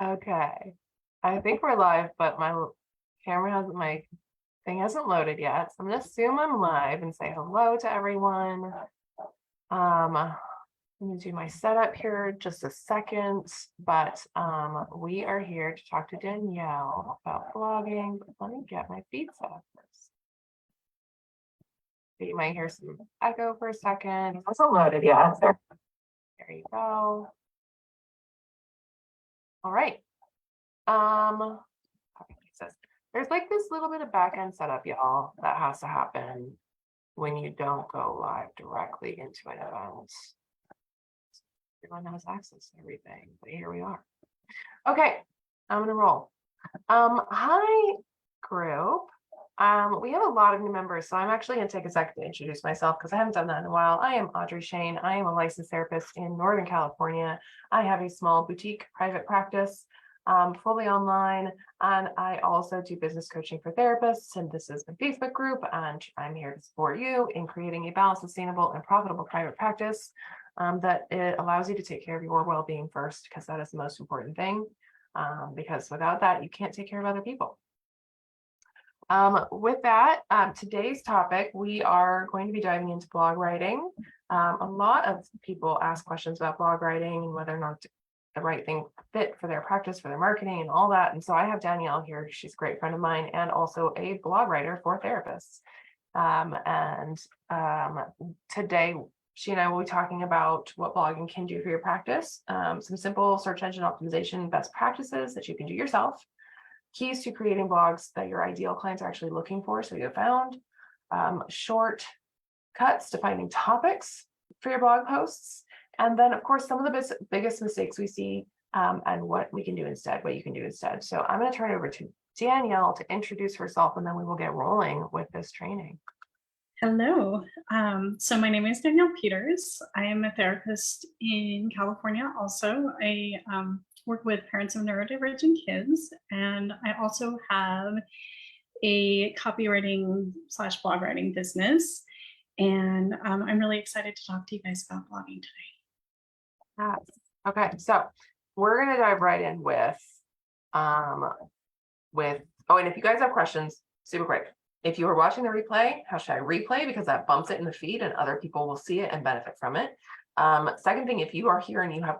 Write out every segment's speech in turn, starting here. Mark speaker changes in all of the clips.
Speaker 1: Okay. I think we're live, but my thing hasn't loaded yet. So I'm gonna assume I'm live and say hello to everyone. I'm gonna do my setup here just a second, but we are here to talk to Danielle about blogging. Let me get my feed set up first. You might hear some echo for a second. It hasn't loaded yet. There you go. All right. Copy pieces. There's like this little bit of back end setup, y'all, that has to happen when you don't go live directly into an event. Everyone has access to everything, but here we are. Okay, I'm gonna roll. Hi, group. We have a lot of new members, so I'm actually gonna take a second to introduce myself because I haven't done that in a while. I am Audrey Shane. I am a licensed therapist in Northern California. I have a small boutique private practice, fully online, and I also do business coaching for therapists. And this is my Facebook group, and I'm here to support you in creating a balanced, sustainable, and profitable private practice that it allows you to take care of your well-being first, because that is the most important thing. Because without that, you can't take care of other people. With that, today's topic, we are going to be diving into blog writing. A lot of people ask questions about blog writing and whether or not the right thing fit for their practice, for their marketing and all that. And so I have Danielle here. She's a great friend of mine and also a blog writer for therapists. Today, she and I will be talking about what blogging can do for your practice, some simple search engine optimization best practices that you can do yourself, keys to creating blogs that your ideal clients are actually looking for, so you have found, short cuts to finding topics for your blog posts, and then of course some of the biggest mistakes we see and what we can do instead, what you can do instead. So I'm going to turn it over to Danielle to introduce herself, and then we will get rolling with this training.
Speaker 2: Hello. So my name is Danielle Peters. I am a therapist in California also. I work with parents of neurodivergent kids, and I also have a copywriting/blog writing business. And I'm really excited to talk to you guys about blogging today.
Speaker 1: Yes. Okay, so we're going to dive right in with, and if you guys have questions, super quick. If you are watching the replay, #replay, because that bumps it in the feed and other people will see it and benefit from it. Second thing, if you are here and you have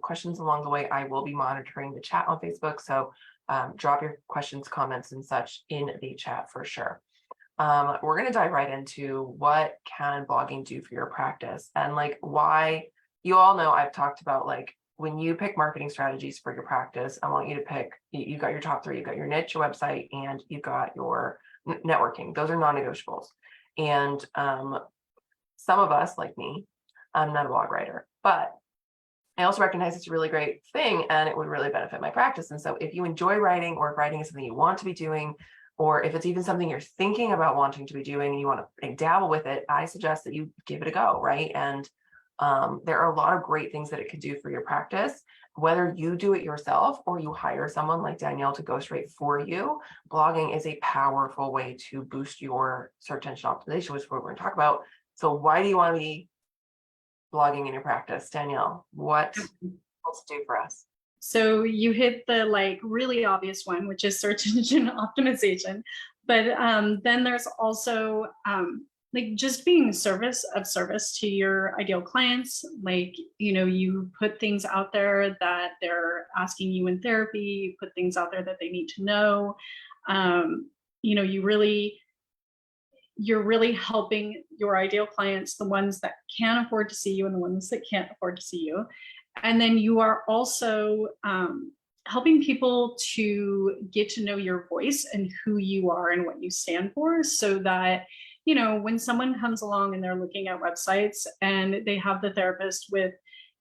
Speaker 1: questions along the way, I will be monitoring the chat on Facebook. So drop your questions, comments, and such in the chat for sure. We're going to dive right into what can blogging do for your practice, and like why. You all know I've talked about, like, when you pick marketing strategies for your practice, I want you to pick, you've got your top three, you've got your niche, your website, and you've got your networking. Those are non-negotiables. And some of us, like me, I'm not a blog writer, but I also recognize it's a really great thing and it would really benefit my practice. And so if you enjoy writing, or if writing is something you want to be doing, or if it's even something you're thinking about wanting to be doing and you want to dabble with it, I suggest that you give it a go, right? And there are a lot of great things that it could do for your practice. Whether you do it yourself or you hire someone like Danielle to ghostwrite for you, blogging is a powerful way to boost your search engine optimization, which is what we're going to talk about. So why do you want to be blogging in your practice? Danielle, what's it do for us?
Speaker 2: So you hit the really obvious one, which is search engine optimization. But then there's also just being service to your ideal clients. You put things out there that they're asking you in therapy, you put things out there that they need to know. You're really helping your ideal clients, the ones that can afford to see you and the ones that can't afford to see you. And then you are also helping people to get to know your voice and who you are and what you stand for, so that when someone comes along and they're looking at websites and they have the therapist with,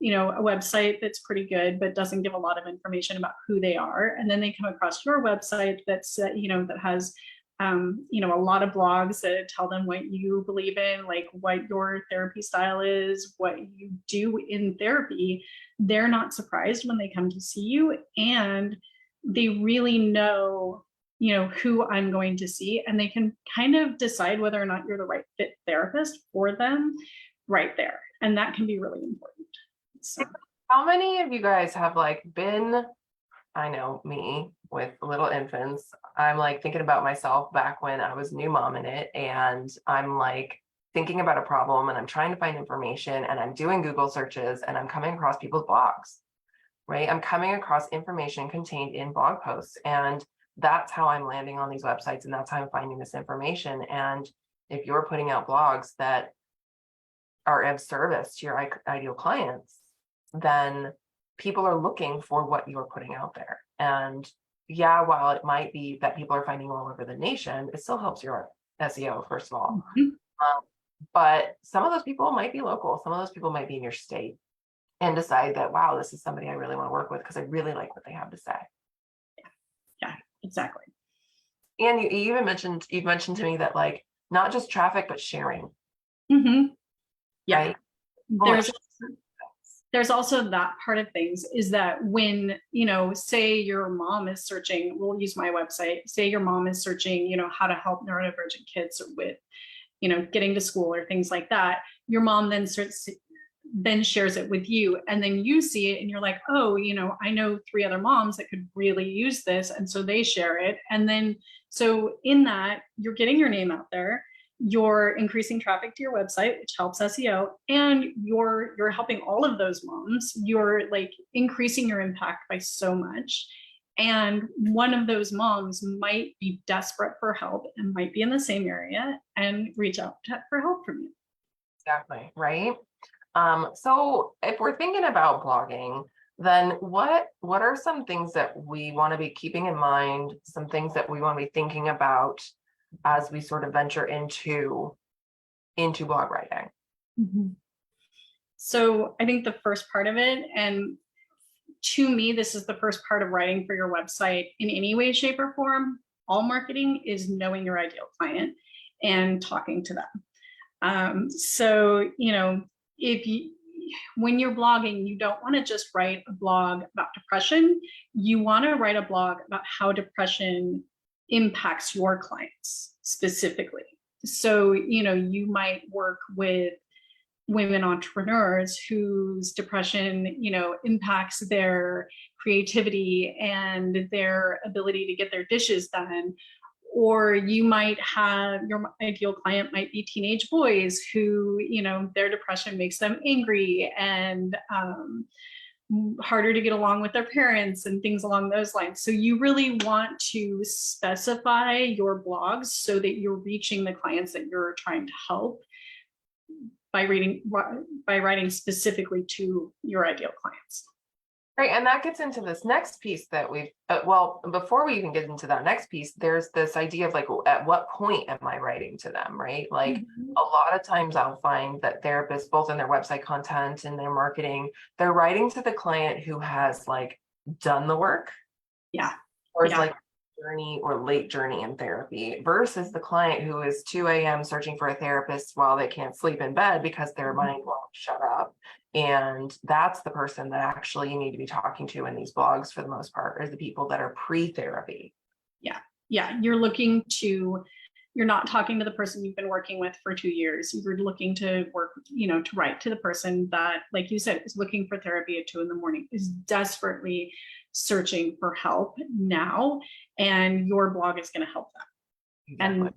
Speaker 2: a website that's pretty good, but doesn't give a lot of information about who they are. And then they come across your website that's, that has, a lot of blogs that tell them what you believe in, like what your therapy style is, what you do in therapy. They're not surprised when they come to see you, and they really know who I'm going to see, and they can kind of decide whether or not you're the right fit therapist for them right there. And that can be really important. So.
Speaker 1: How many of you guys have been I know me with little infants. I'm like thinking about myself back when I was a new mom in it, and I'm like thinking about a problem and I'm trying to find information and I'm doing Google searches and I'm coming across people's blogs, right? I'm coming across information contained in blog posts, and that's how I'm landing on these websites, and that's how I'm finding this information. And if you're putting out blogs that are of service to your ideal clients, then people are looking for what you're putting out there. And yeah, while it might be that people are finding all over the nation, it still helps your SEO, first of all. But some of those people might be local, some of those people might be in your state, and decide that, wow, this is somebody I really want to work with because I really like what they have to say.
Speaker 2: Yeah, exactly.
Speaker 1: And you've mentioned to me that, like, not just traffic, but sharing.
Speaker 2: Yeah.
Speaker 1: Right?
Speaker 2: There's also that part of things, is that when, say your mom is searching, we'll use my website, say your mom is searching, how to help neurodivergent kids with, getting to school or things like that. Your mom then shares it with you, and then you see it and you're like, oh, I know 3 other moms that could really use this. And so they share it. And then, so in that, you're getting your name out there, you're increasing traffic to your website, which helps SEO, and you're helping all of those moms. You're like increasing your impact by so much. And one of those moms might be desperate for help and might be in the same area and reach out for help from you.
Speaker 1: Exactly, right? So if we're thinking about blogging, then what are some things that we want to be keeping in mind, some things that we want to be thinking about as we sort of venture into blog writing?
Speaker 2: So I think the first part of it, and to me, this is the first part of writing for your website in any way, shape, or form, all marketing, is knowing your ideal client and talking to them. So, when you're blogging, you don't want to just write a blog about depression. You want to write a blog about how depression impacts your clients specifically. So, you might work with women entrepreneurs whose depression, impacts their creativity and their ability to get their dishes done. Or you might have, your ideal client might be teenage boys who, their depression makes them angry and harder to get along with their parents and things along those lines. So you really want to specify your blogs so that you're reaching the clients that you're trying to help by writing specifically to your ideal clients.
Speaker 1: Right, and that gets into this next piece that we've, well, before we even get into that next piece, there's this idea of like, at what point am I writing to them, right? Like a lot of times I'll find that therapists, both in their website content and their marketing, they're writing to the client who has like done the work.
Speaker 2: Yeah.
Speaker 1: Or is like journey or late journey in therapy, versus the client who is 2 a.m. searching for a therapist while they can't sleep in bed because their mind won't shut up. And that's the person that actually you need to be talking to in these blogs for the most part, are the people that are pre-therapy.
Speaker 2: Yeah. You're not talking to the person you've been working with for 2 years. You're looking to work, to write to the person that, like you said, is looking for therapy at 2 a.m, is desperately searching for help now, and your blog is going to help them.
Speaker 1: Exactly.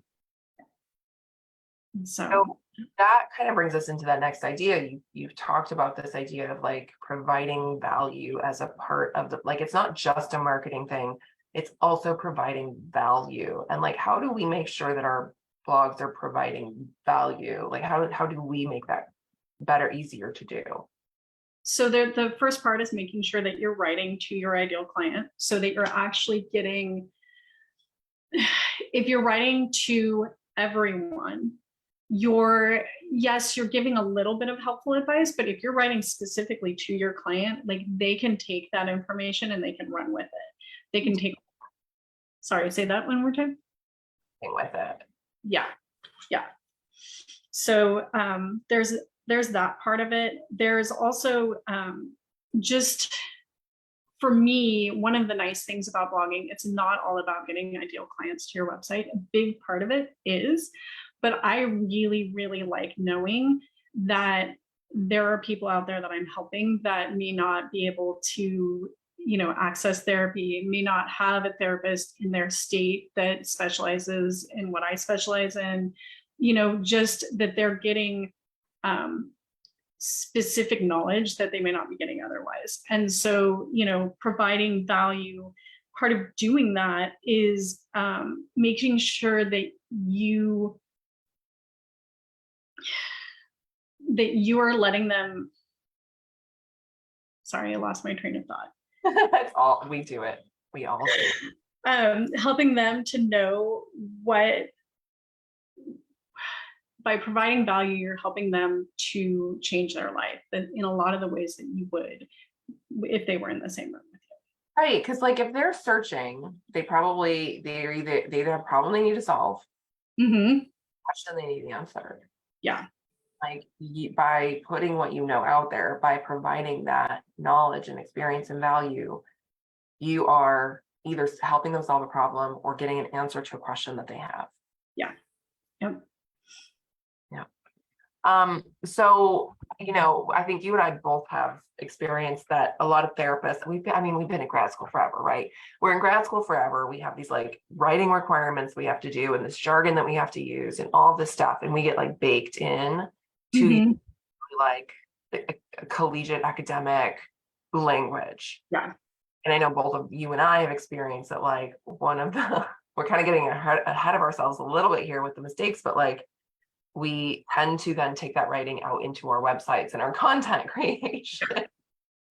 Speaker 2: And so
Speaker 1: that kind of brings us into that next idea. You've talked about this idea of like providing value as a part of the, like, it's not just a marketing thing, it's also providing value. And like, how do we make sure that our blogs are providing value? Like, how do we make that better, easier to do?
Speaker 2: So the first part is making sure that you're writing to your ideal client, so that you're actually getting, if you're writing to everyone, you're giving a little bit of helpful advice, but if you're writing specifically to your client, like, they can take that information and they can run with it. They can say that one more time.
Speaker 1: With it.
Speaker 2: Yeah. So there's that part of it. There's also just, for me, one of the nice things about blogging, it's not all about getting ideal clients to your website. A big part of it is, but I really, really like knowing that there are people out there that I'm helping that may not be able to, access therapy, may not have a therapist in their state that specializes in what I specialize in, just that they're getting specific knowledge that they may not be getting otherwise. And so, providing value, part of doing that is making sure that you are letting them, sorry, I lost my train of thought.
Speaker 1: That's all, we do it. We all do.
Speaker 2: Helping them to know what, by providing value, you're helping them to change their life in a lot of the ways that you would if they were in the same room with you.
Speaker 1: Right. Because like if they're searching, they either have a problem they need to solve, question they need answered.
Speaker 2: Yeah.
Speaker 1: Like by putting what out there, by providing that knowledge and experience and value, you are either helping them solve a problem or getting an answer to a question that they have.
Speaker 2: Yeah. Yep.
Speaker 1: Yeah. So, I think you and I both have experienced that a lot of therapists, we've been in grad school forever, right? We're in grad school forever. We have these like writing requirements we have to do and this jargon that we have to use and all this stuff. And we get like baked in to like a collegiate academic language.
Speaker 2: Yeah.
Speaker 1: And I know both of you and I have experienced that, like we're kind of getting ahead of ourselves a little bit here with the mistakes, but like we tend to then take that writing out into our websites and our content creation.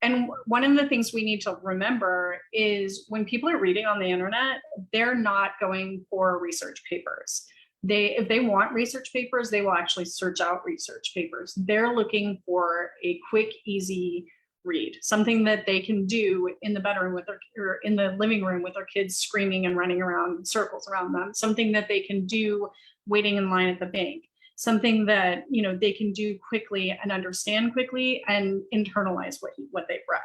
Speaker 2: And one of the things we need to remember is when people are reading on the internet, they're not going for research papers. If they want research papers, they will actually search out research papers. They're looking for a quick, easy read, something that they can do in the bedroom or in the living room with their kids screaming and running around in circles around them, something that they can do waiting in line at the bank, something that they can do quickly and understand quickly and internalize what they've read.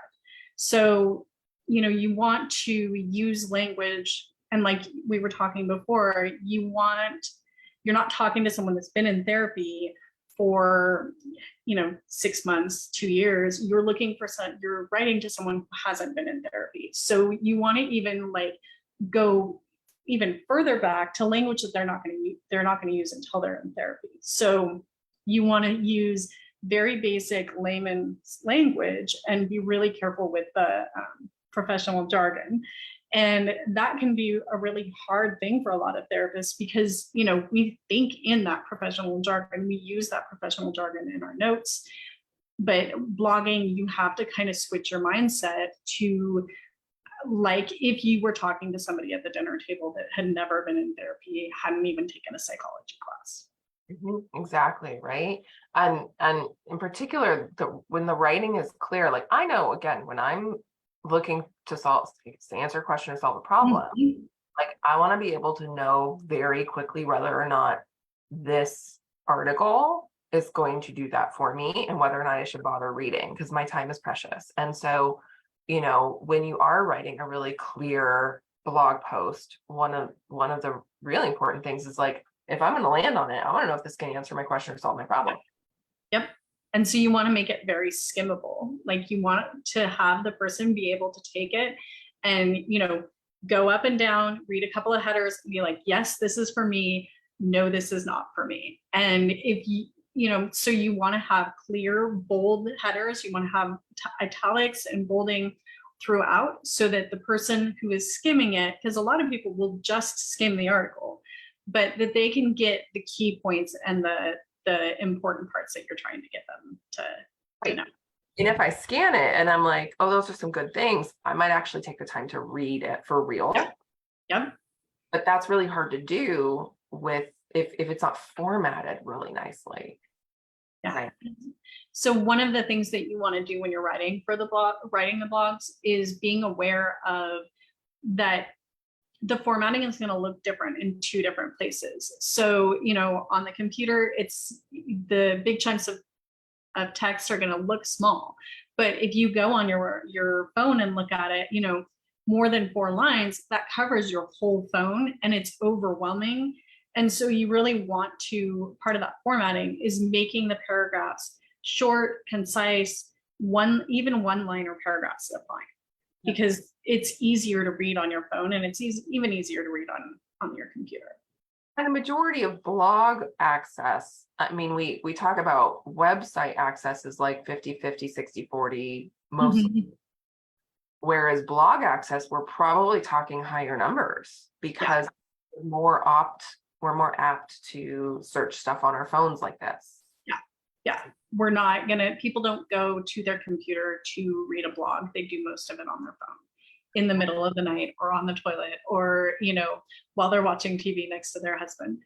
Speaker 2: So you want to use language, and like we were talking before, you're not talking to someone that's been in therapy for 6 months, 2 years. You're writing to someone who hasn't been in therapy. So you want to even go even further back to language that they're not going to use until they're in therapy. So you want to use very basic layman's language and be really careful with the professional jargon. And that can be a really hard thing for a lot of therapists because, we think in that professional jargon, we use that professional jargon in our notes, but blogging, you have to kind of switch your mindset to like if you were talking to somebody at the dinner table that had never been in therapy, hadn't even taken a psychology class.
Speaker 1: Exactly. Right. And in particular, when the writing is clear, like I know, again, when I'm looking to answer a question or solve a problem, like I want to be able to know very quickly whether or not this article is going to do that for me and whether or not I should bother reading because my time is precious. And so, when you are writing a really clear blog post, one of the really important things is like, if I'm going to land on it, I want to know if this can answer my question or solve my problem.
Speaker 2: Yep. And so you want to make it very skimmable. Like you want to have the person be able to take it and, go up and down, read a couple of headers and be like, yes, this is for me. No, this is not for me. And if so you want to have clear, bold headers. You want to have italics and bolding throughout so that the person who is skimming it, because a lot of people will just skim the article, but that they can get the key points and the important parts that you're trying to get them to know.
Speaker 1: And if I scan it and I'm like, oh, those are some good things, I might actually take the time to read it for real.
Speaker 2: Yep.
Speaker 1: But that's really hard to do with if it's not formatted really nicely.
Speaker 2: Yeah.
Speaker 1: Right.
Speaker 2: So one of the things that you want to do when you're writing the blogs is being aware of that the formatting is going to look different in two different places. So, on the computer, it's the big chunks of text are going to look small. But if you go on your phone and look at it, more than 4 lines, that covers your whole phone and it's overwhelming. And so you really want to, part of that formatting is making the paragraphs short, concise, even one-liner paragraphs are fine. because it's easier to read on your phone, and it's even easier to read on your computer.
Speaker 1: And the majority of blog access, I mean, we talk about website access is like 50-50, 60-40, mostly.
Speaker 2: Mhm.
Speaker 1: Whereas blog access, we're probably talking higher numbers because we're more apt to search stuff on our phones like this.
Speaker 2: Yeah. People don't go to their computer to read a blog. They do most of it on their phone in the middle of the night or on the toilet or, while they're watching TV next to their husband.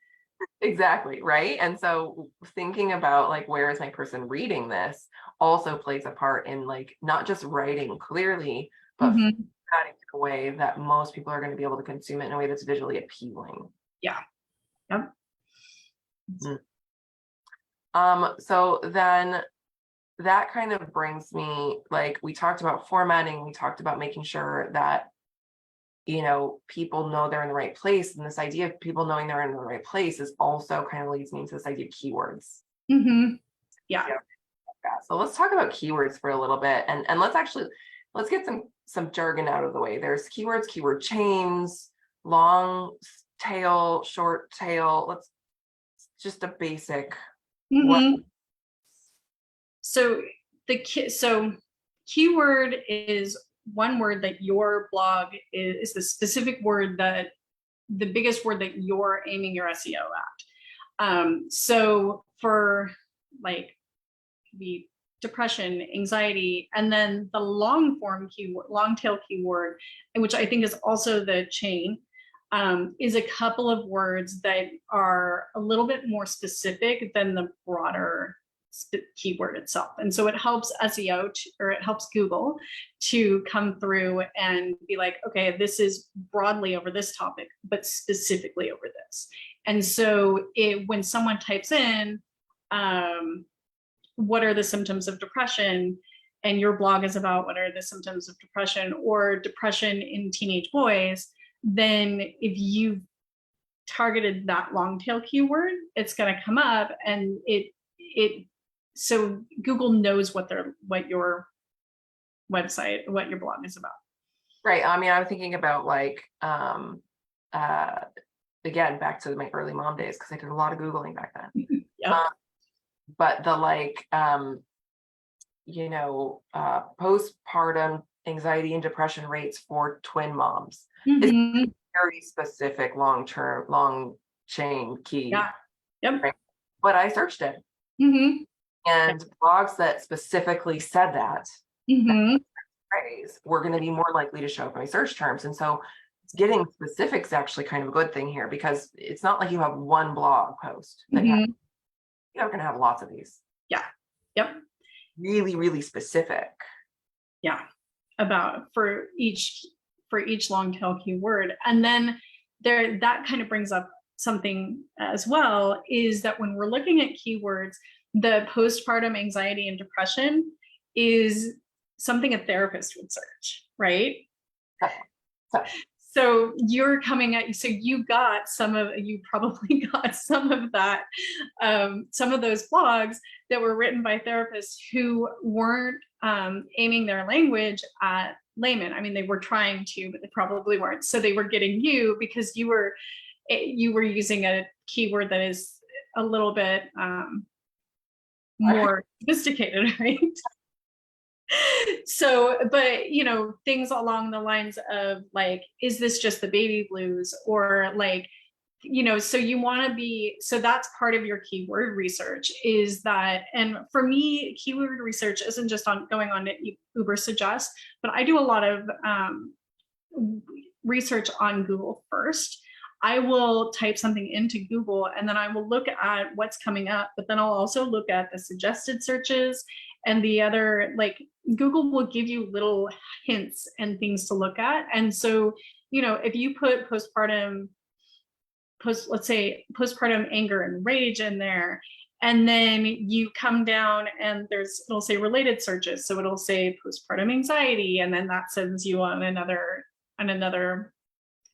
Speaker 1: Exactly. Right. And so thinking about like, where is my person reading this also plays a part in like, not just writing clearly, but
Speaker 2: Mhm.
Speaker 1: adding in a way that most people are going to be able to consume it in a way that's visually appealing.
Speaker 2: Yeah. Yep.
Speaker 1: So then that kind of brings me, like, we talked about formatting, we talked about making sure that, people know they're in the right place. And this idea of people knowing they're in the right place is also kind of leads me into this idea of keywords.
Speaker 2: Mhm. Yeah.
Speaker 1: So let's talk about keywords for a little bit. And let's get some jargon out of the way. There's keywords, keyword chains, long tail, short tail. Let's just a basic.
Speaker 2: Mhm. So keyword is one word that your blog is the specific word that the biggest word that you're aiming your SEO at. So for like the depression, anxiety, and then the long tail keyword, which I think is also the chain, is a couple of words that are a little bit more specific than the broader keyword itself. And so it helps SEO or it helps Google to come through and be like, okay, this is broadly over this topic, but specifically over this. And so when someone types in, what are the symptoms of depression, and your blog is about what are the symptoms of depression or depression in teenage boys, then if you've targeted that long tail keyword, it's going to come up, and so Google knows what your website, what your blog is about.
Speaker 1: Right. I mean, I'm thinking about like, again, back to my early mom days, because I did a lot of Googling back then.
Speaker 2: Yep.
Speaker 1: But the like, postpartum anxiety and depression rates for twin moms is very specific, long chain key.
Speaker 2: Yeah. Yep.
Speaker 1: Right? But I searched it. And blogs that specifically said that phrase were going to be more likely to show up in my search terms. And so getting specifics is actually kind of a good thing here, because it's not like you have one blog post that you're going to have lots of these.
Speaker 2: Yeah. Yep.
Speaker 1: Really, really specific.
Speaker 2: Yeah. For each long tail keyword. And then that kind of brings up something as well, is that when we're looking at keywords, the postpartum anxiety and depression is something a therapist would search, right? So you probably got some of that, some of those blogs that were written by therapists who weren't aiming their language at laymen. I mean, they were trying to, but they probably weren't. So they were getting you because you were using a keyword that is a little bit more sophisticated, right? So, but things along the lines of like, is this just the baby blues, or like, so you want to be, so that's part of your keyword research, is that, and for me, keyword research isn't just on going on to Ubersuggest, but I do a lot of research on Google first. I will type something into Google and then I will look at what's coming up, but then I'll also look at the suggested searches and the other, like Google will give you little hints and things to look at. And so, if you put let's say postpartum anger and rage in there, and then you come down and it'll say related searches. So it'll say postpartum anxiety, and then that sends you on another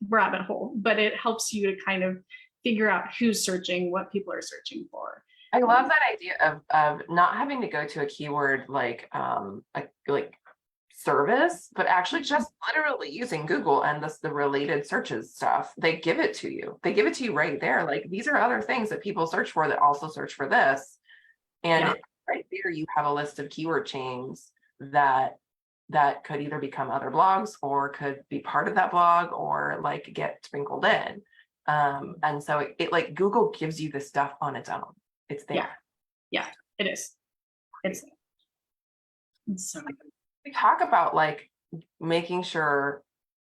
Speaker 2: rabbit hole, but it helps you to kind of figure out who's searching, what people are searching for.
Speaker 1: I love that idea of not having to go to a keyword like service, but actually just literally using Google and the related searches stuff, they give it to you. They give it to you right there. Like, these are other things that people search for that also search for this. And
Speaker 2: Yeah.
Speaker 1: right there, you have a list of keyword chains that could either become other blogs or could be part of that blog or like get sprinkled in. And so it like Google gives you the stuff on its own. It's there.
Speaker 2: Yeah, it is. It's so
Speaker 1: We talk about like making sure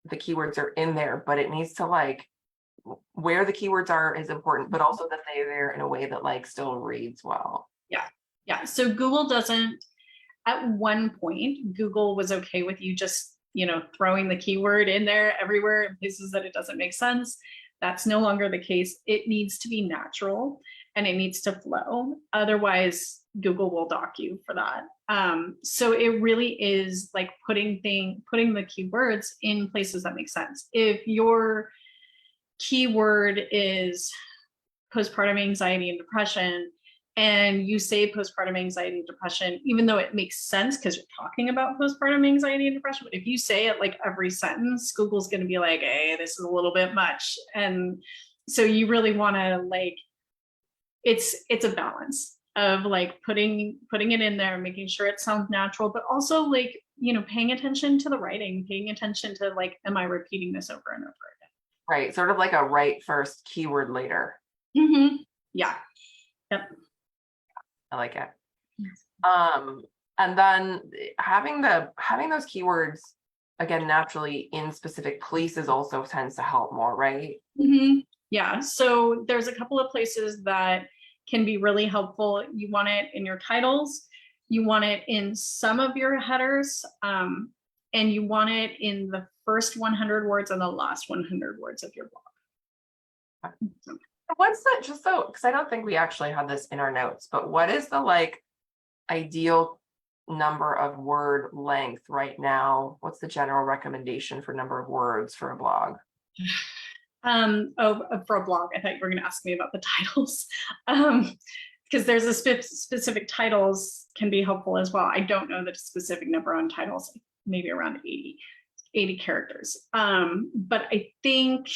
Speaker 1: the keywords are in there, but it needs to like where the keywords are is important, but also that they're there in a way that like still reads well.
Speaker 2: yeah. So Google doesn't, at one point, Google was okay with you just, throwing the keyword in there everywhere in places that it doesn't make sense. That's no longer the case. It needs to be natural and it needs to flow. Otherwise, Google will dock you for that. So it really is like putting the keywords in places that make sense. If your keyword is postpartum anxiety and depression, and you say postpartum anxiety and depression, even though it makes sense because you're talking about postpartum anxiety and depression, but if you say it like every sentence, Google's going to be like, hey, this is a little bit much. And so you really want to like, it's a balance of like putting it in there, making sure it sounds natural, but also like, paying attention to the writing, paying attention to like, am I repeating this over and over again?
Speaker 1: Right. Sort of like a write first, keyword later.
Speaker 2: Mm-hmm. Yeah. Yep.
Speaker 1: I like it. And then having those keywords again naturally in specific places also tends to help more, right?
Speaker 2: Mm-hmm. Yeah. So there's a couple of places that can be really helpful. You want it in your titles, you want it in some of your headers, and you want it in the first 100 words and the last 100 words of your blog.
Speaker 1: What's the, just so, because I don't think we actually had this in our notes, but what is the like ideal number of word length right now? What's the general recommendation for number of words for a blog?
Speaker 2: For a blog, I thought you were going to ask me about the titles, because there's a specific titles can be helpful as well. I don't know the specific number on titles, maybe around 80 characters. But I think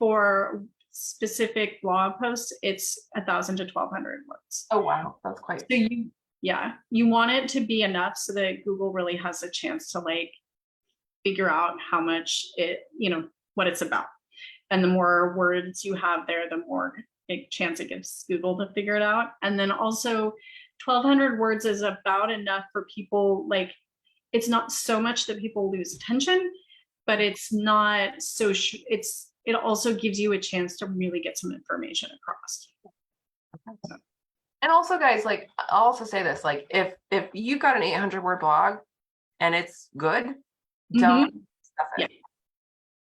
Speaker 2: for specific blog posts, it's 1,000 to 1,200 words.
Speaker 1: Oh, wow. That's quite.
Speaker 2: So you want it to be enough so that Google really has a chance to like figure out how much what it's about. And the more words you have there, the more chance it gives Google to figure it out. And then also 1,200 words is about enough for people, like, it's not so much that people lose attention, but it's not so, it also gives you a chance to really get some information across.
Speaker 1: And also, guys, like, I'll also say this, like, if you've got an 800 word blog and it's good, don't stuff it.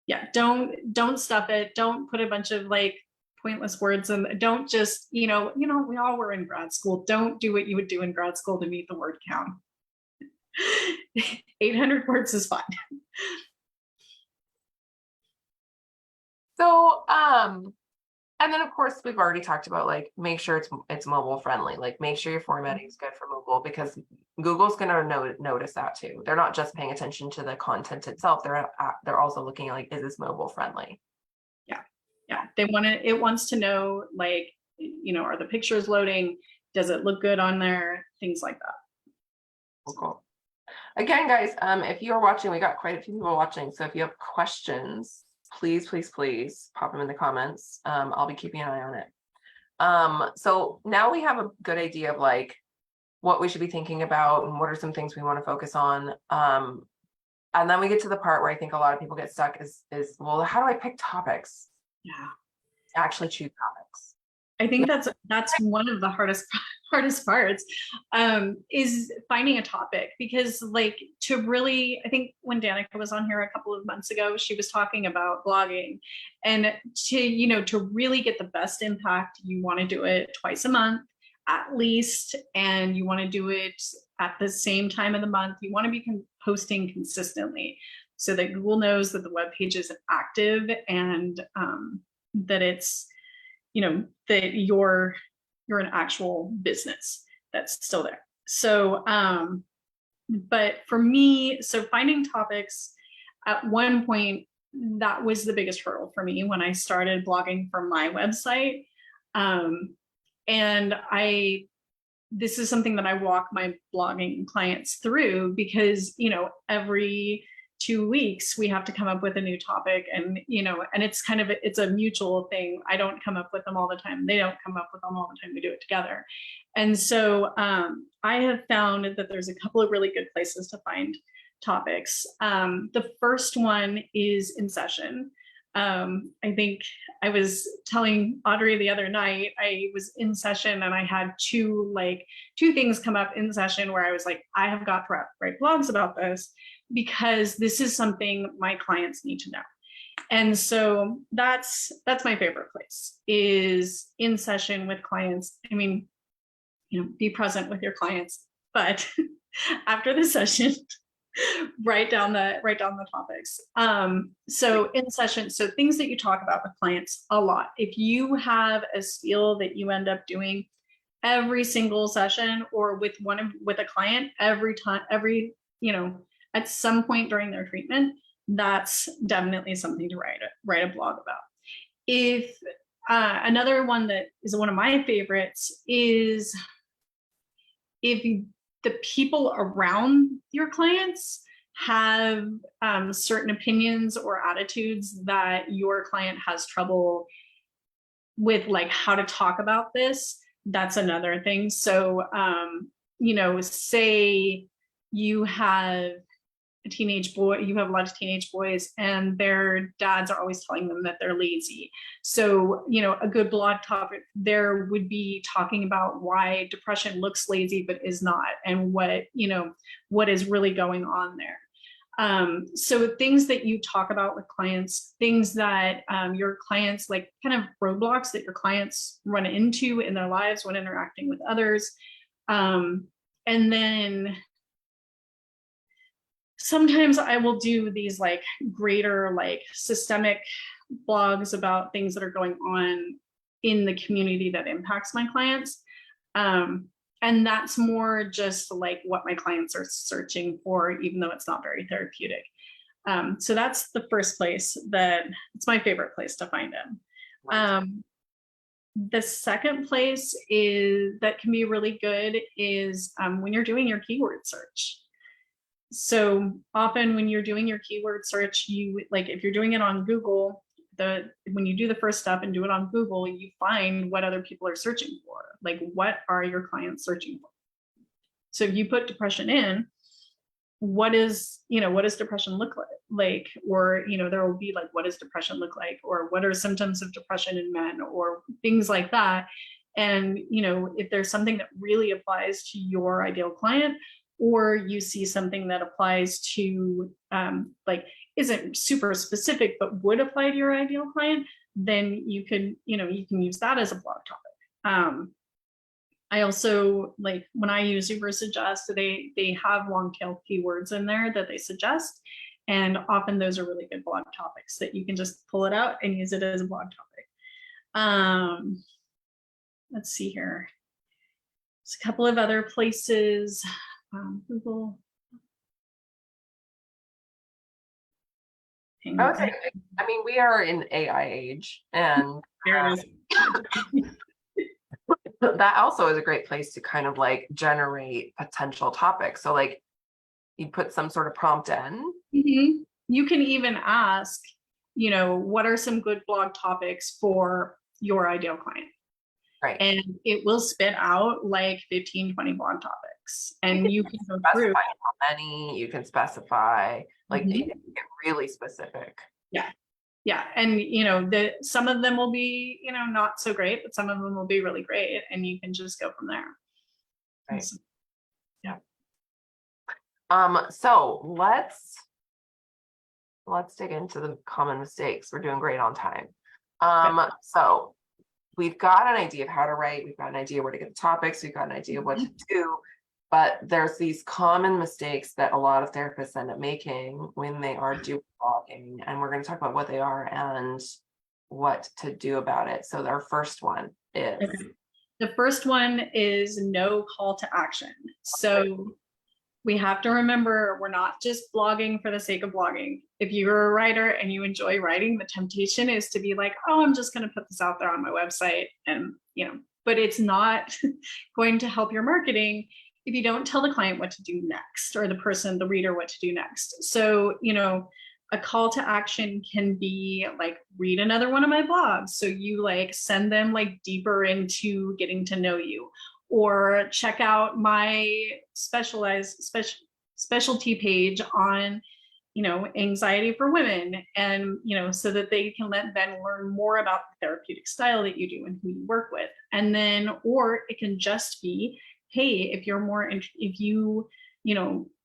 Speaker 2: Yeah, don't stuff it. Don't put a bunch of like pointless words, and don't just, we all were in grad school. Don't do what you would do in grad school to meet the word count. 800 words is fine.
Speaker 1: So, and then of course we've already talked about like make sure it's mobile friendly. Like make sure your formatting is good for mobile, because Google's going to notice that too. They're not just paying attention to the content itself. They're also looking at like, is this mobile friendly?
Speaker 2: Yeah. It wants to know like, are the pictures loading? Does it look good on there? Things like that.
Speaker 1: Cool. Again, guys, if you're watching, we got quite a few people watching. So if you have questions, please pop them in the comments. I'll be keeping an eye on it. So now we have a good idea of like what we should be thinking about and what are some things we want to focus on. And then we get to the part where I think a lot of people get stuck is well, how do I pick topics?
Speaker 2: Yeah.
Speaker 1: Actually choose topics.
Speaker 2: I think that's one of the hardest parts, is finding a topic, because like to really, I think when Danica was on here a couple of months ago, she was talking about blogging, and to really get the best impact, you want to do it twice a month at least, and you want to do it at the same time of the month. You want to be posting consistently so that Google knows that the web page is active, and that it's that you're an actual business that's still there. So But for me, so finding topics at one point, that was the biggest hurdle for me when I started blogging for my website. And this is something that I walk my blogging clients through because, every 2 weeks we have to come up with a new topic, and, and it's a mutual thing. I don't come up with them all the time. They don't come up with them all the time. We do it together. And so I have found that there's a couple of really good places to find topics. The first one is In Session. I think I was telling Audrey the other night, I was in session and I had two things come up in session where I was like, I have got to write blogs about this because this is something my clients need to know. And so that's my favorite place, is in session with clients. I mean, be present with your clients, but after the session, write down the topics. So in session, so things that you talk about with clients a lot. If you have a spiel that you end up doing every single session, or with a client every time, at some point during their treatment, that's definitely something to write a blog about. If another one that is one of my favorites is if the people around your clients have certain opinions or attitudes that your client has trouble with, like how to talk about this, that's another thing. So, say you have a teenage boy, you have a lot of teenage boys, and their dads are always telling them that they're lazy. So, a good blog topic there would be talking about why depression looks lazy but is not, and what is really going on there. So things that you talk about with clients, things that your clients, like kind of roadblocks that your clients run into in their lives when interacting with others. And then sometimes I will do these like greater, like systemic blogs about things that are going on in the community that impacts my clients. And that's more just like what my clients are searching for, even though it's not very therapeutic. So that's the first place it's my favorite place to find them. The second place that can be really good is when you're doing your keyword search. So often when you're doing your keyword search, if you're doing it on Google, when you do the first step and do it on Google, you find what other people are searching for. Like, what are your clients searching for? So if you put depression in, what does depression look like? Or, there will be like, what does depression look like? Or what are symptoms of depression in men, or things like that. And, if there's something that really applies to your ideal client, or you see something that applies to isn't super specific but would apply to your ideal client, then you can use that as a blog topic. I also, like when I use Ubersuggest, they have long tail keywords in there that they suggest, and often those are really good blog topics that you can just pull it out and use it as a blog topic. Let's see here. There's a couple of other places. Google.
Speaker 1: I would say, we are in AI age, and
Speaker 2: there it is.
Speaker 1: that also is a great place to kind of like generate potential topics. So like you put some sort of prompt in.
Speaker 2: Mm-hmm. You can even ask, what are some good blog topics for your ideal client?
Speaker 1: Right.
Speaker 2: And it will spit out like 15, 20 blog topics. And you can go through
Speaker 1: how many, you can specify, like
Speaker 2: mm-hmm.
Speaker 1: get really specific.
Speaker 2: Yeah. Yeah. And, some of them will be, not so great, but some of them will be really great. And you can just go from there.
Speaker 1: Right.
Speaker 2: So,
Speaker 1: yeah. So let's dig into the common mistakes. We're doing great on time. So we've got an idea of how to write, we've got an idea where to get the topics, we've got an idea of what to do, but there's these common mistakes that a lot of therapists end up making when they are doing blogging, and we're going to talk about what they are and what to do about it. So our first one is...
Speaker 2: Okay. The first one is no call to action. So We have to remember we're not just blogging for the sake of blogging. If you're a writer and you enjoy writing, the temptation is to be like, oh, I'm just going to put this out there on my website. And, but it's not going to help your marketing if you don't tell the client what to do next, or the reader what to do next. So, a call to action can be like, read another one of my blogs. So you like send them like deeper into getting to know you, or check out my specialty page on, anxiety for women. And, so that they can then learn more about the therapeutic style that you do and who you work with. And then, or it can just be, hey, if you,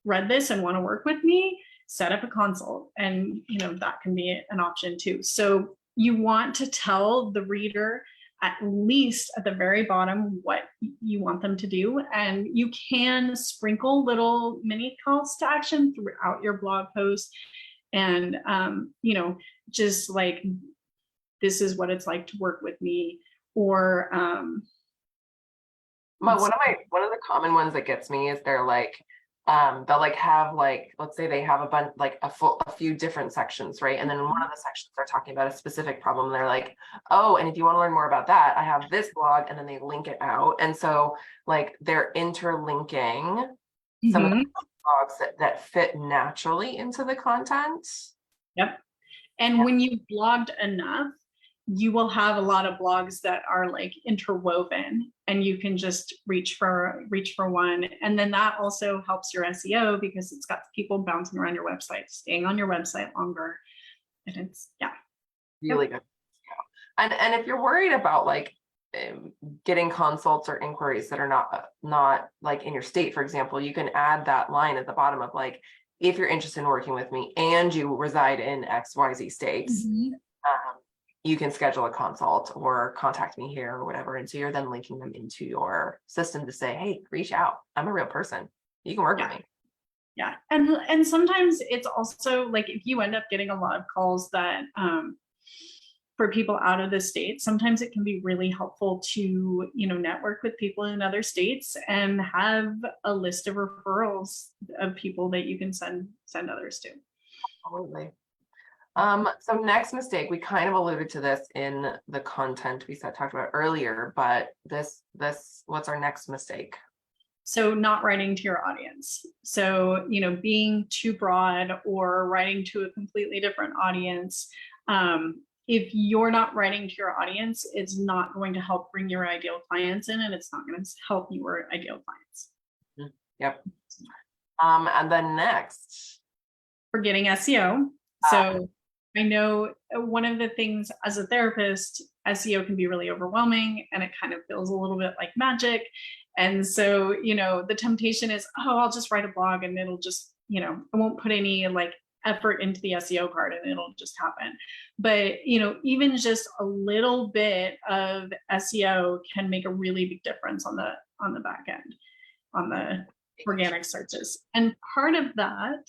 Speaker 2: read this and want to work with me, set up a consult. And, that can be an option too. So you want to tell the reader at least at the very bottom what you want them to do. And you can sprinkle little mini calls to action throughout your blog post. And, just like, this is what it's like to work with me. Or
Speaker 1: one of the common ones that gets me is they'll like have like, let's say they have a bunch, like a few different sections, right? And then in one of the sections they're talking about a specific problem. And they're like, oh, and if you want to learn more about that, I have this blog, and then they link it out. And so like they're interlinking some of the blogs that fit naturally into the content.
Speaker 2: Yep. And when you've blogged enough, you will have a lot of blogs that are like interwoven, and you can just reach for one. And then that also helps your SEO because it's got people bouncing around your website, staying on your website longer. And it's,
Speaker 1: really good. And if you're worried about like getting consults or inquiries that are not like in your state, for example, you can add that line at the bottom of like, if you're interested in working with me and you reside in XYZ states, you can schedule a consult or contact me here or whatever. And so you're then linking them into your system to say, hey, reach out. I'm a real person. You can work with me.
Speaker 2: Yeah. And sometimes it's also like, if you end up getting a lot of calls that for people out of the state, sometimes it can be really helpful to, network with people in other states and have a list of referrals of people that you can send others to.
Speaker 1: Absolutely. So next mistake, we kind of alluded to this in the content we talked about earlier, but this, what's our next mistake?
Speaker 2: So not writing to your audience. So, being too broad or writing to a completely different audience. If you're not writing to your audience, it's not going to help bring your ideal clients in, and it's not going to help your ideal clients.
Speaker 1: Yep. And then next,
Speaker 2: forgetting SEO. So I know one of the things as a therapist, SEO can be really overwhelming, and it kind of feels a little bit like magic. And so, the temptation is, oh, I'll just write a blog and it'll just, I won't put any like effort into the SEO part and it'll just happen. But, even just a little bit of SEO can make a really big difference on the back end, on the organic searches. And part of that,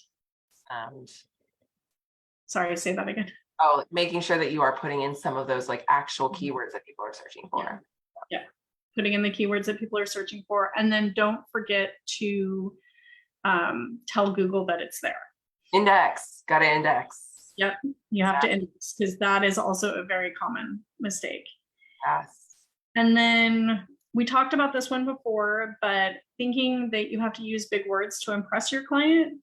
Speaker 2: sorry, say that again.
Speaker 1: Oh, making sure that you are putting in some of those like actual keywords that people are searching for.
Speaker 2: Yeah. Putting in the keywords that people are searching for. And then don't forget to tell Google that it's there.
Speaker 1: Index, got to index.
Speaker 2: Yep. You have to index, because that is also a very common mistake.
Speaker 1: Yes.
Speaker 2: And then we talked about this one before, but thinking that you have to use big words to impress your client.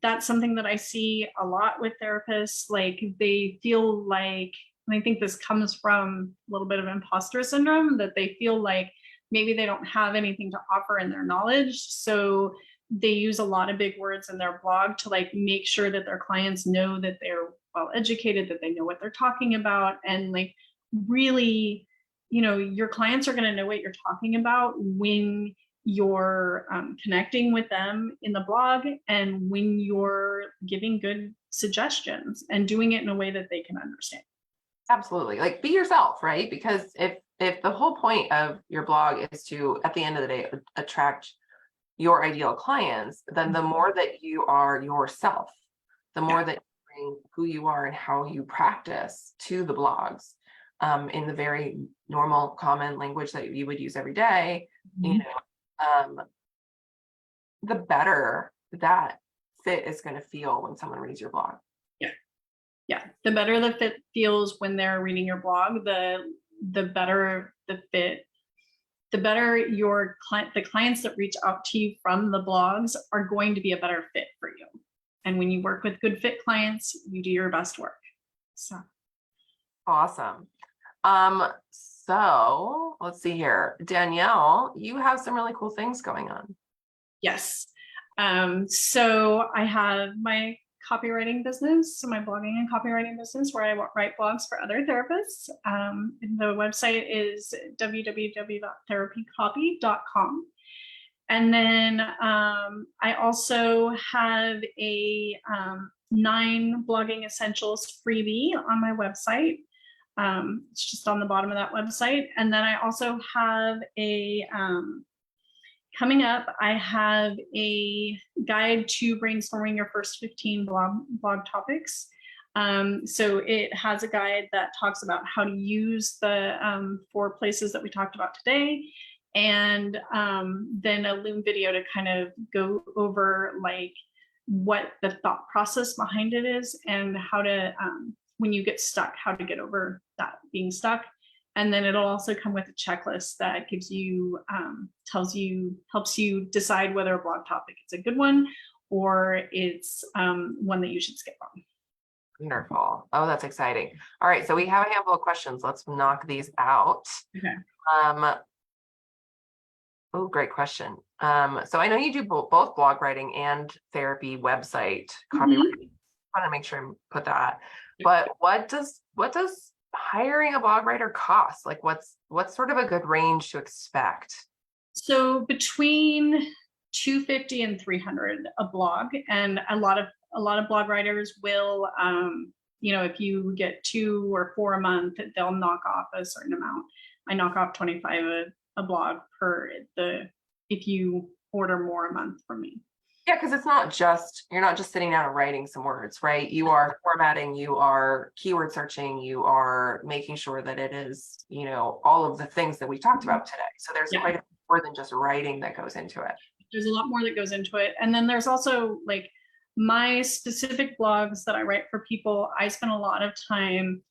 Speaker 2: That's something that I see a lot with therapists. Like they feel like, and I think this comes from a little bit of imposter syndrome, that they feel like maybe they don't have anything to offer in their knowledge. So they use a lot of big words in their blog to like make sure that their clients know that they're well educated, that they know what they're talking about. And like really, your clients are going to know what you're talking about when you're connecting with them in the blog, and when you're giving good suggestions and doing it in a way that they can understand.
Speaker 1: Absolutely. Like be yourself, right? Because if the whole point of your blog is to, at the end of the day, attract your ideal clients, then the more that you are yourself, the more that you bring who you are and how you practice to the blogs in the very normal, common language that you would use every day, the better that fit is going to feel when someone reads your blog.
Speaker 2: Yeah, the better the fit feels when they're reading your blog, the better the fit, the better the clients that reach out to you from the blogs are going to be a better fit for you. And when you work with good fit clients, you do your best work. So
Speaker 1: awesome. So let's see here. Danielle, you have some really cool things going on.
Speaker 2: yes. So I have my copywriting business, so my blogging and copywriting business, where I write blogs for other therapists. The website is www.therapycopy.com. And then I also have a 9 blogging essentials freebie on my website. It's just on the bottom of that website. And then I also have a coming up, I have a guide to brainstorming your first 15 blog topics. So it has a guide that talks about how to use the 4 places that we talked about today, and then a Loom video to kind of go over like what the thought process behind it is, and how to, when you get stuck, how to get over that being stuck. And then it'll also come with a checklist that gives you, helps you decide whether a blog topic is a good one or it's one that you should skip on.
Speaker 1: Wonderful. Oh, that's exciting. All right. So we have a handful of questions. Let's knock these out.
Speaker 2: Okay.
Speaker 1: Oh, great question. So I know you do both blog writing and therapy website copywriting. I want to make sure I put that. But what does hiring a blog writer cost? Like what's sort of a good range to expect?
Speaker 2: So between $250 and $300 a blog, and a lot of blog writers will, if you get 2 or 4 a month, they'll knock off a certain amount. I knock off $25 a blog if you order more a month from me.
Speaker 1: Yeah, because you're not just sitting down and writing some words, right? You are formatting, you are keyword searching, you are making sure that it is, all of the things that we talked about today. So there's quite a bit more than just writing that goes into it.
Speaker 2: There's a lot more that goes into it. And then there's also like my specific blogs that I write for people. I spend a lot of time,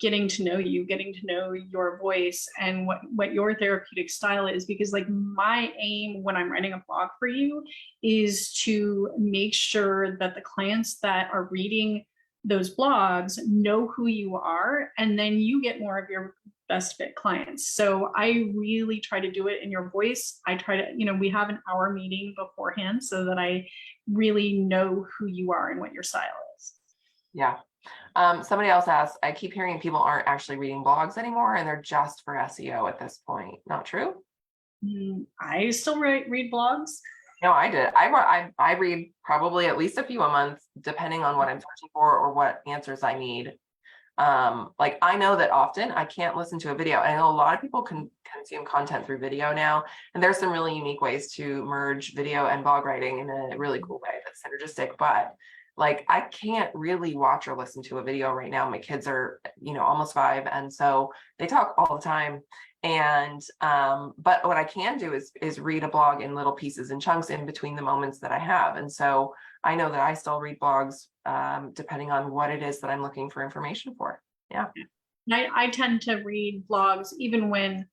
Speaker 2: getting to know you, getting to know your voice and what your therapeutic style is, because like my aim when I'm writing a blog for you is to make sure that the clients that are reading those blogs know who you are, and then you get more of your best fit clients. So I really try to do it in your voice. I try to, we have an hour meeting beforehand so that I really know who you are and what your style is.
Speaker 1: Yeah. Somebody else asked, I keep hearing people aren't actually reading blogs anymore and they're just for SEO at this point. Not true?
Speaker 2: I still read blogs.
Speaker 1: No, I did. I read probably at least a few a month, depending on what I'm searching for or what answers I need. Like I know that often I can't listen to a video. I know a lot of people can consume content through video now, and there's some really unique ways to merge video and blog writing in a really cool way that's synergistic. But like I can't really watch or listen to a video right now. My kids are, almost 5, and so they talk all the time. And but what I can do is read a blog in little pieces and chunks in between the moments that I have. And so I know that I still read blogs depending on what it is that I'm looking for information for. Yeah.
Speaker 2: I tend to read blogs even when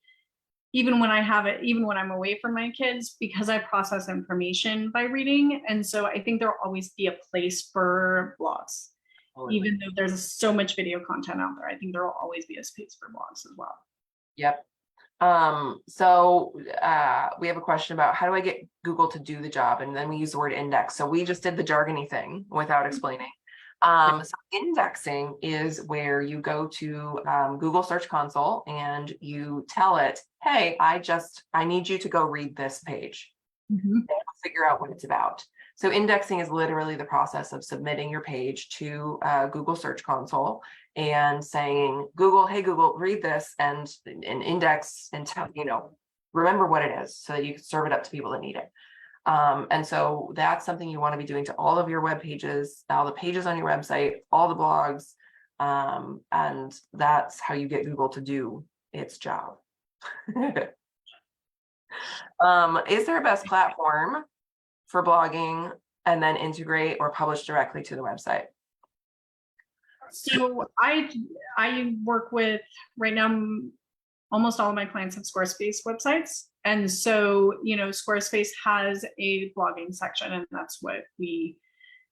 Speaker 2: I'm away from my kids, because I process information by reading. And so I think there'll always be a place for blogs. Totally. Even though there's so much video content out there, I think there'll always be a space for blogs as well.
Speaker 1: Yep. So we have a question about how do I get Google to do the job? And then we use the word index. So we just did the jargony thing without explaining. So indexing is where you go to Google Search Console and you tell it, hey, I need you to go read this page. And figure out what it's about. So indexing is literally the process of submitting your page to Google Search Console and saying, Google, hey, Google, read this and index and tell, remember what it is so that you can serve it up to people that need it. And so that's something you want to be doing to all of your web pages, all the pages on your website, all the blogs. And that's how you get Google to do its job. Is there a best platform for blogging and then integrate or publish directly to the website?
Speaker 2: So I work with, right now, almost all of my clients have Squarespace websites. And so, Squarespace has a blogging section, and that's what we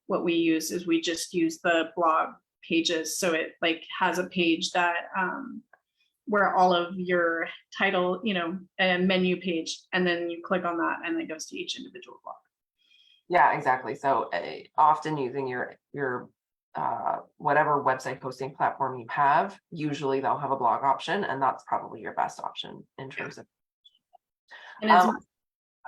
Speaker 2: use is we just use the blog pages. So it like has a page that where all of your title, a menu page, and then you click on that and it goes to each individual blog.
Speaker 1: Yeah, exactly. So often using your whatever website hosting platform you have, usually they'll have a blog option, and that's probably your best option in terms of.
Speaker 2: And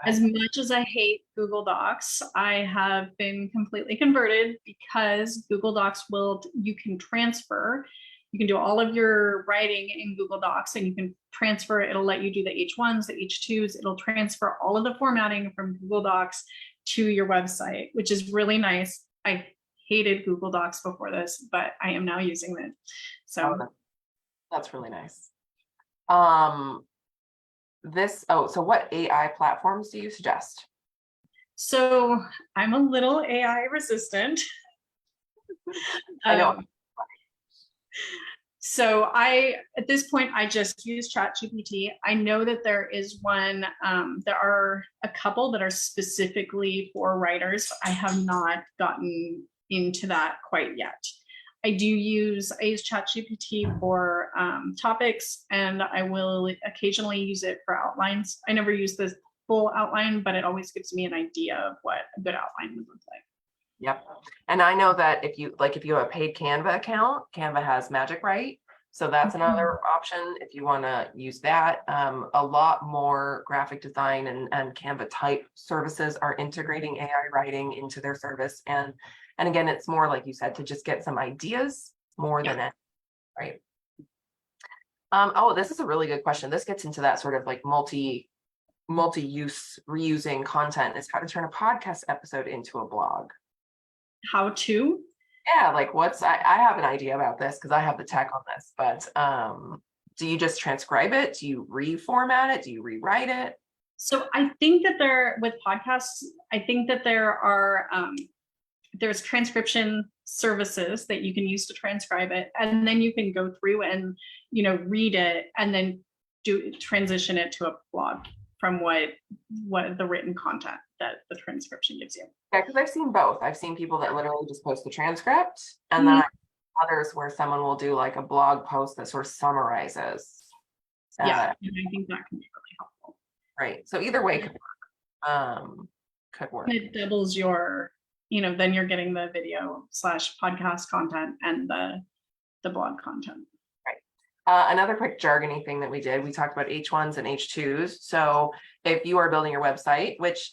Speaker 2: as much as I hate Google Docs, I have been completely converted because Google Docs you can transfer. You can do all of your writing in Google Docs, and you can transfer. It'll let you do the H1s, the H2s. It'll transfer all of the formatting from Google Docs to your website, which is really nice. I hated Google Docs before this, but I am now using it. So
Speaker 1: that's really nice. So what AI platforms do you suggest?
Speaker 2: So I'm a little AI resistant.
Speaker 1: I know.
Speaker 2: So at this point, I just use ChatGPT. I know that there is one, there are a couple that are specifically for writers. I have not gotten into that quite yet. I use ChatGPT for topics, and I will occasionally use it for outlines. I never use the full outline, but it always gives me an idea of what a good outline would look like.
Speaker 1: Yep. And I know that if you have a paid Canva account, Canva has Magic Write. So that's another option if you want to use that. A lot more graphic design and Canva type services are integrating AI writing into their service. And again, it's more like you said, to just get some ideas more than it, right? This is a really good question. This gets into that sort of like multi-use reusing content, is how to turn a podcast episode into a blog.
Speaker 2: How to?
Speaker 1: Yeah, like I have an idea about this because I have the tech on this, but do you just transcribe it? Do you reformat it? Do you rewrite it?
Speaker 2: So I think that with podcasts, I think that there's transcription services that you can use to transcribe it, and then you can go through and read it and then transition it to a blog from what the written content that the transcription gives you.
Speaker 1: Yeah, because I've seen both. I've seen people that literally just post the transcript, and then others where someone will do like a blog post that sort of summarizes.
Speaker 2: Yeah, and I think that can be really helpful.
Speaker 1: Right. So either way could work.
Speaker 2: And it doubles your, then you're getting the video / podcast content and the blog content.
Speaker 1: Another quick jargony thing that we did, we talked about H1s and H2s. So if you are building your website, which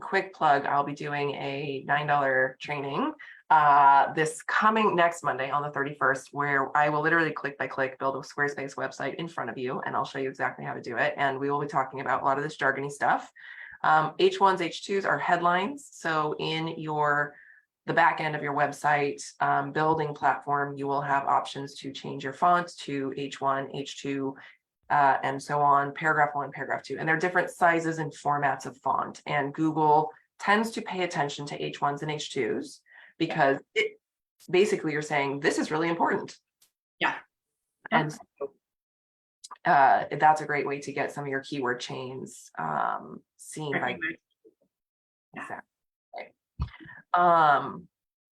Speaker 1: quick plug, I'll be doing a $9 training this coming next Monday on the 31st, where I will literally click by click build a Squarespace website in front of you, and I'll show you exactly how to do it. And we will be talking about a lot of this jargony stuff. H1s, H2s are headlines. So in the back end of your website building platform, you will have options to change your font to H1, H2, and so on, paragraph 1, paragraph 2. And there are different sizes and formats of font. And Google tends to pay attention to H1s and H2s because basically you're saying, this is really important.
Speaker 2: Yeah.
Speaker 1: And so that's a great way to get some of your keyword chains seen by Google. Exactly.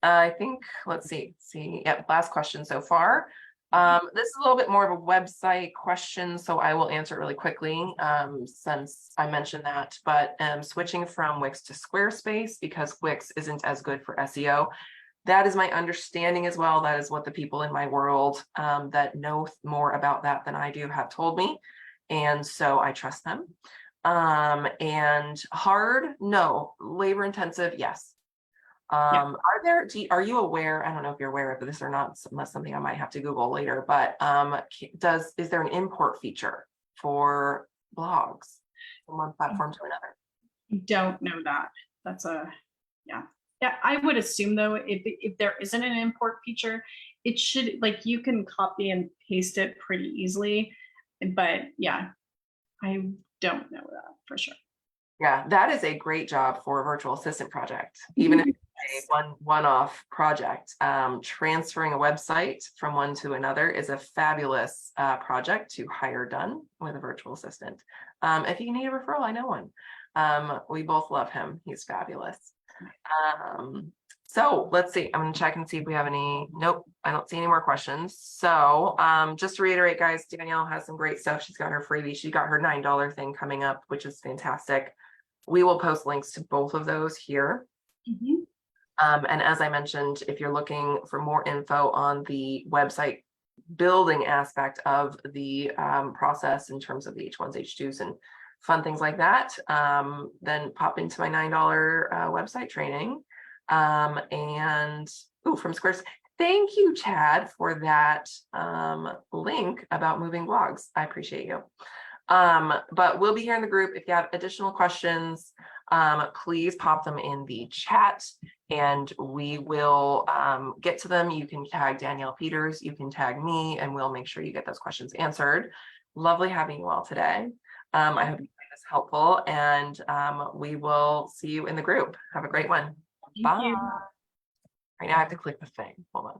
Speaker 1: I think, let's see. Yep, last question so far. This is a little bit more of a website question, so I will answer it really quickly since I mentioned that, but switching from Wix to Squarespace because Wix isn't as good for SEO. That is my understanding as well. That is what the people in my world that know more about that than I do have told me. And so I trust them. And hard, no. Labor intensive, yes. Are you aware, I don't know if you're aware of this or not, unless something I might have to Google later, but is there an import feature for blogs from one platform to another?
Speaker 2: I don't know that. Yeah, I would assume though, if there isn't an import feature, it should, like, you can copy and paste it pretty easily, but yeah, I don't know that for sure.
Speaker 1: Yeah, that is a great job for a virtual assistant project, even if it's a one-off project. Transferring a website from one to another is a fabulous project to hire done with a virtual assistant. If you need a referral, I know one. We both love him. He's fabulous. So let's see. I'm gonna check and see if we have any. Nope, I don't see any more questions. So just to reiterate, guys, Danielle has some great stuff. She's got her freebie. She got her $9 thing coming up, which is fantastic. We will post links to both of those here. And as I mentioned, if you're looking for more info on the website building aspect of the process in terms of the H1s, H2s, and fun things like that, then pop into my $9 website training. And from Squarespace. Thank you, Chad, for that link about moving blogs. I appreciate you. But we'll be here in the group. If you have additional questions, please pop them in the chat and we will get to them. You can tag Danielle Peters, you can tag me, and we'll make sure you get those questions answered. Lovely having you all today. I hope you find this helpful, and we will see you in the group. Have a great one. Bye. Right now I have to click the thing. Hold on.